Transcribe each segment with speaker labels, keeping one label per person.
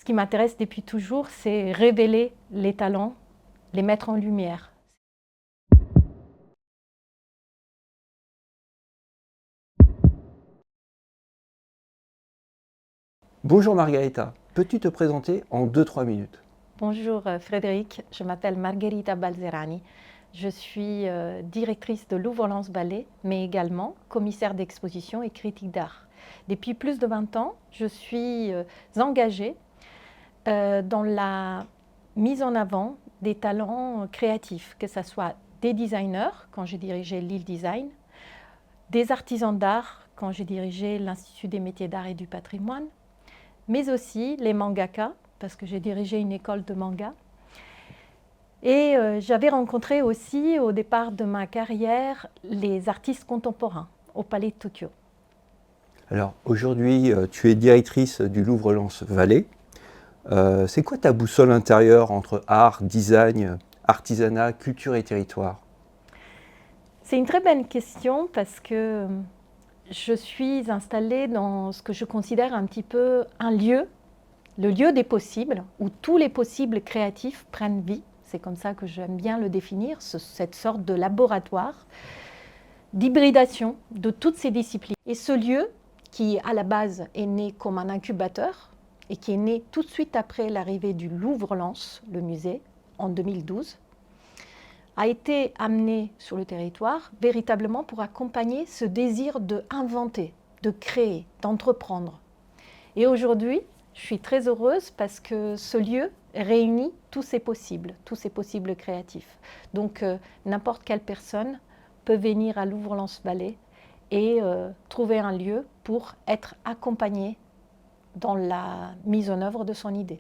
Speaker 1: qui m'intéresse depuis toujours, c'est révéler les talents, les mettre en lumière.
Speaker 2: Bonjour Margarita, peux-tu te présenter en 2-3 minutes?
Speaker 1: Bonjour Frédéric, je m'appelle Margherita Balzerani. Je suis directrice de Louvre-Lens Ballet, mais également commissaire d'exposition et critique d'art. Depuis plus de 20 ans, je suis engagée dans la mise en avant des talents créatifs, que ce soit des designers, quand j'ai dirigé Lille Design, des artisans d'art, quand j'ai dirigé l'Institut des métiers d'art et du patrimoine, mais aussi les mangakas, parce que j'ai dirigé une école de manga. Et j'avais rencontré aussi, au départ de ma carrière, les artistes contemporains au Palais de Tokyo.
Speaker 2: Alors aujourd'hui, tu es directrice du Louvre-Lens Vallée. C'est quoi ta boussole intérieure entre art, design, artisanat, culture et territoire?
Speaker 1: C'est une très bonne question parce que je suis installée dans ce que je considère un petit peu un lieu, le lieu des possibles, où tous les possibles créatifs prennent vie. C'est comme ça que j'aime bien le définir, cette sorte de laboratoire d'hybridation de toutes ces disciplines. Et ce lieu, qui à la base est né comme un incubateur et qui est né tout de suite après l'arrivée du Louvre-Lens, le musée, en 2012, a été amené sur le territoire véritablement pour accompagner ce désir d'inventer, de créer, d'entreprendre. Et aujourd'hui, je suis très heureuse parce que ce lieu réunit tous ces possibles créatifs. Donc n'importe quelle personne peut venir à Louvre-Lens Vallée et trouver un lieu pour être accompagnée dans la mise en œuvre de son idée.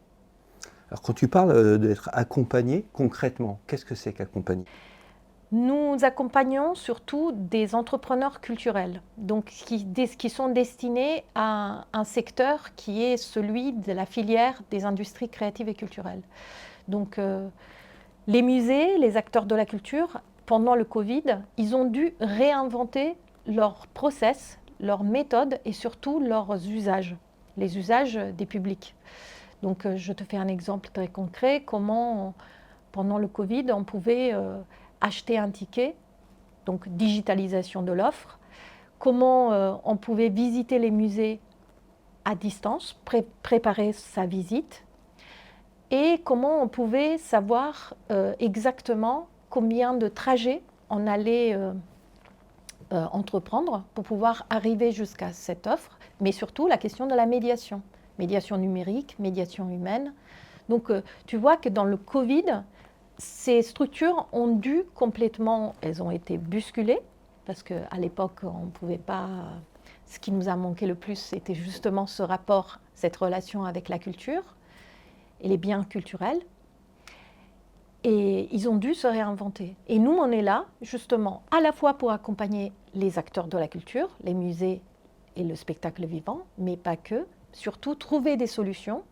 Speaker 2: Alors quand tu parles d'être accompagné, concrètement, qu'est-ce que c'est qu'accompagner?
Speaker 1: Nous accompagnons surtout des entrepreneurs culturels, donc qui sont destinés à un secteur qui est celui de la filière des industries créatives et culturelles. Donc les musées, les acteurs de la culture, pendant le Covid, ils ont dû réinventer leurs process, leurs méthodes et surtout leurs usages, les usages des publics. Donc je te fais un exemple très concret, comment pendant le Covid on pouvait acheter un ticket, donc digitalisation de l'offre, comment on pouvait visiter les musées à distance, préparer sa visite, et comment on pouvait savoir exactement combien de trajets on allait entreprendre pour pouvoir arriver jusqu'à cette offre, mais surtout la question de la médiation, médiation numérique, médiation humaine. Donc tu vois que dans le Covid, ces structures ont dû complètement, elles ont été bousculées, parce qu'à l'époque, on ne pouvait pas, ce qui nous a manqué le plus, c'était justement ce rapport, cette relation avec la culture et les biens culturels. Et ils ont dû se réinventer. Et nous, on est là, justement, à la fois pour accompagner les acteurs de la culture, les musées et le spectacle vivant, mais pas que, surtout trouver des solutions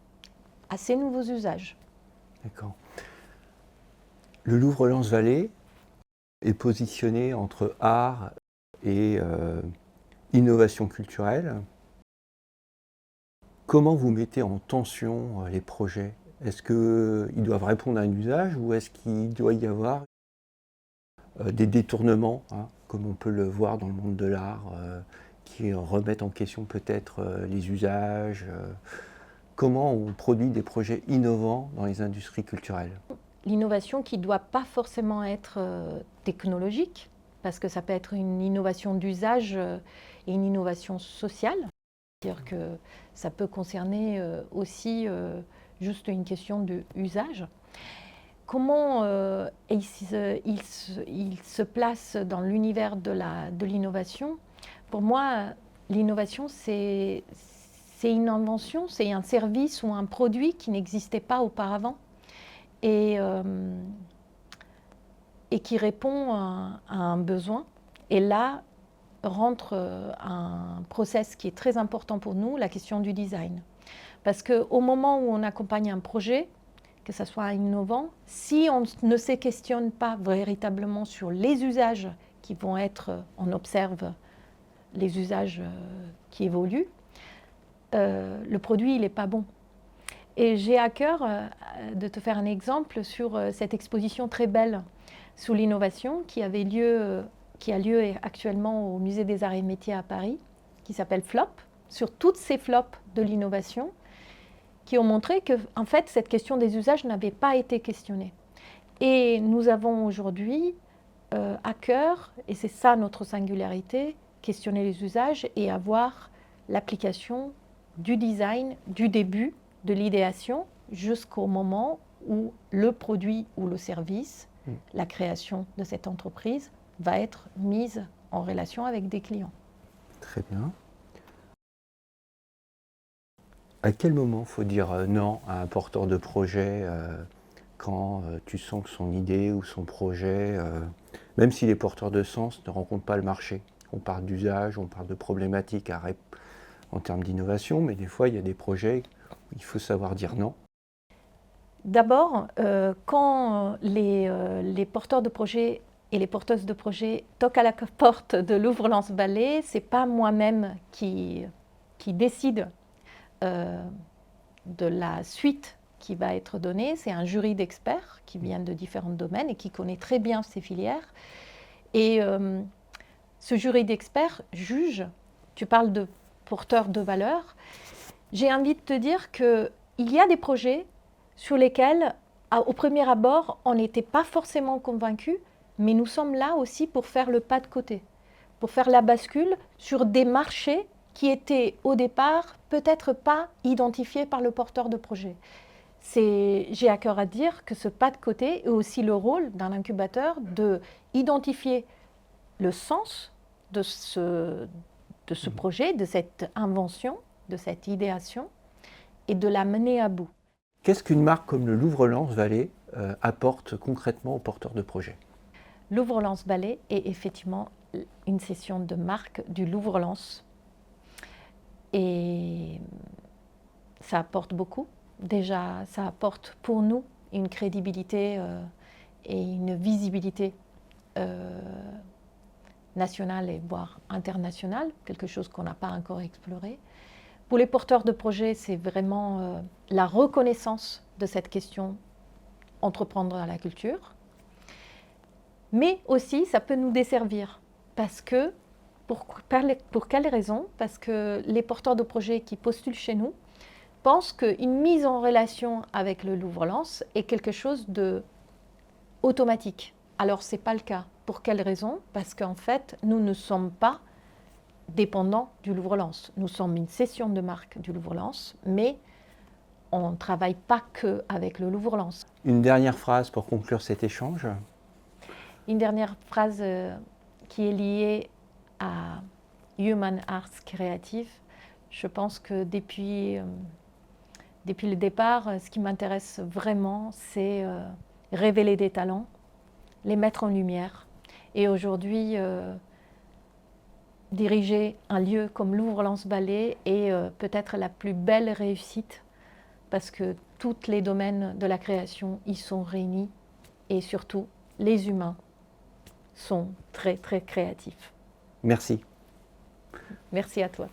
Speaker 1: à ces nouveaux usages.
Speaker 2: D'accord. Le Louvre-Lens Vallée est positionné entre art et innovation culturelle. Comment vous mettez en tension les projets? Est-ce qu'ils doivent répondre à un usage ou est-ce qu'il doit y avoir des détournements, hein, comme on peut le voir dans le monde de l'art, qui remettent en question peut-être les usages? Comment on produit des projets innovants dans les industries culturelles?
Speaker 1: L'innovation qui ne doit pas forcément être technologique, parce que ça peut être une innovation d'usage et une innovation sociale. C'est-à-dire que ça peut concerner aussi juste une question d'usage. Comment il se place dans l'univers de l'innovation? Pour moi, l'innovation, c'est une invention, c'est un service ou un produit qui n'existait pas auparavant et qui répond à un besoin. Et là, rentre un process qui est très important pour nous, la question du design. Parce qu'au moment où on accompagne un projet, que ce soit innovant, si on ne se questionne pas véritablement sur les usages qui vont être, on observe les usages qui évoluent, le produit il n'est pas bon. Et j'ai à cœur de te faire un exemple sur cette exposition très belle sous l'innovation qui a lieu actuellement au Musée des Arts et Métiers à Paris, qui s'appelle FLOP, sur toutes ces flops de l'innovation, qui ont montré que en fait, cette question des usages n'avait pas été questionnée. Et nous avons aujourd'hui à cœur, et c'est ça notre singularité, questionner les usages et avoir l'application du design, du début, de l'idéation, jusqu'au moment où le produit ou le service, la création de cette entreprise, va être mise en relation avec des clients.
Speaker 2: Très bien. À quel moment faut dire non à un porteur de projet quand tu sens que son idée ou son projet, même si les porteurs de sens ne rencontrent pas le marché? On parle d'usage, on parle de problématiques en termes d'innovation, mais des fois il y a des projets où il faut savoir dire non.
Speaker 1: D'abord, quand les porteurs de projets et les porteuses de projets toquent à la porte de l'Ouvre-Lance-Balai, ce n'est pas moi-même qui décide de la suite qui va être donnée. C'est un jury d'experts qui viennent de différents domaines et qui connaît très bien ces filières. Et ce jury d'experts juge, tu parles de porteurs de valeur, j'ai envie de te dire qu'il y a des projets sur lesquels, au premier abord, on n'était pas forcément convaincus, mais nous sommes là aussi pour faire le pas de côté, pour faire la bascule sur des marchés qui étaient au départ peut-être pas identifiés par le porteur de projet. J'ai à cœur à dire que ce pas de côté est aussi le rôle d'un incubateur d'identifier le sens de ce projet, de cette invention, de cette idéation, et de la mener à bout.
Speaker 2: Qu'est-ce qu'une marque comme le Louvre-Lens-Vallée apporte concrètement aux porteurs de projet?
Speaker 1: Louvre-Lens-Balai est effectivement une session de marque du Louvre-Lens. Et ça apporte beaucoup. Déjà, ça apporte pour nous une crédibilité et une visibilité nationale et voire internationale, quelque chose qu'on n'a pas encore exploré. Pour les porteurs de projets, c'est vraiment la reconnaissance de cette question entreprendre à la culture. Mais aussi, ça peut nous desservir. Parce que, pour quelle raison? Parce que les porteurs de projets qui postulent chez nous pensent qu'une mise en relation avec le Louvre-Lens est quelque chose d'automatique. Alors, ce n'est pas le cas. Pour quelle raison? Parce qu'en fait, nous ne sommes pas dépendants du Louvre-Lens. Nous sommes une session de marque du Louvre-Lens, mais on ne travaille pas qu'avec le Louvre-Lens.
Speaker 2: Une dernière phrase pour conclure cet échange.
Speaker 1: Une dernière phrase qui est liée à Human Arts Creative. Je pense que depuis le départ, ce qui m'intéresse vraiment, c'est révéler des talents, les mettre en lumière. Et aujourd'hui, diriger un lieu comme Louvre-Lens-Balai est peut-être la plus belle réussite parce que tous les domaines de la création y sont réunis et surtout les humains sont très très créatifs.
Speaker 2: Merci.
Speaker 1: Merci à toi.